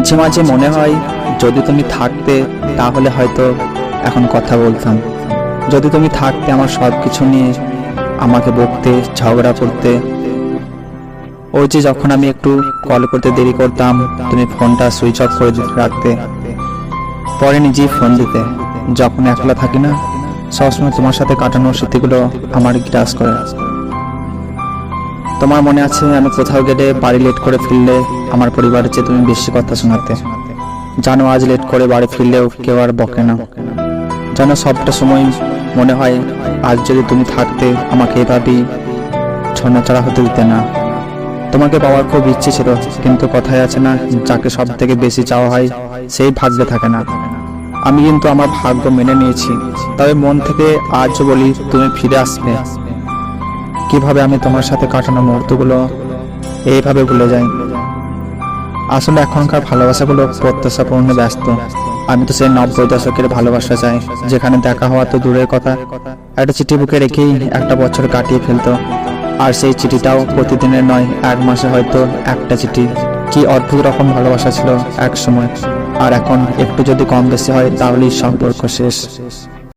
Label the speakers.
Speaker 1: মাঝে মাঝে মনে হয় যদি তুমি থাকতে তাহলে হয়তো এখন কথা বলতাম। যদি তুমি থাকতে আমার সব কিছু নিয়ে আমাকে বকতে, ঝগড়া করতে। ওই যে যখন আমি একটু কল করতে দেরি করতাম, তুমি ফোনটা সুইচ অফ করে রাখতে, পরে নিজেই ফোন দিতে। যখন একলা থাকি না, সবসময় তোমার সাথে কাটানোর স্মৃতিগুলো আমার গ্রাস করে। তোমার মনে আছে আমি কোথাও গেলে বাড়ি লেট করে ফিরলে আমার পরিবারের চেয়ে তুমি বেশি কথা শোনাতে। জানো আজ লেট করে বাড়ি ফিরলেও কেউ আর বকে না। জানো সবটা সময় মনে হয় আজ যদি তুমি থাকতে আমাকে এভাবেই ছন্নছাড়া হতে দিতে না। তোমাকে পাওয়ার খুব ইচ্ছে ছিল, কিন্তু কথায় আছে না, যাকে সব থেকে বেশি চাওয়া হয় সেই ভাগ্যে থাকে না। আমি কিন্তু আমার ভাগ্য মেনে নিয়েছি, তবে মন থেকে আজও বলি তুমি ফিরে আসবে। কিভাবে আমি তোমার সাথে কাটানো মুহূর্তগুলো এইভাবে ভুলে যাই। আসলে এখনকার ভালোবাসাগুলো প্রত্যাশাপূর্ণ ব্যস্ত। আমি তো সেই 90 দশকের ভালোবাসা চাই, যেখানে দেখা হওয়া তো দূরের কথা, একটা চিঠি বুকে রেখেই একটা বছর কাটিয়ে ফেলতো। আর সেই চিঠিটাও প্রতিদিনের নয়, এক মাসে হয়তো একটা চিঠি। কি অদ্ভুত রকম ভালোবাসা ছিল এক সময়, আর এখন একটু যদি কম বেশি হয় তাহলেই সম্পর্ক শেষ।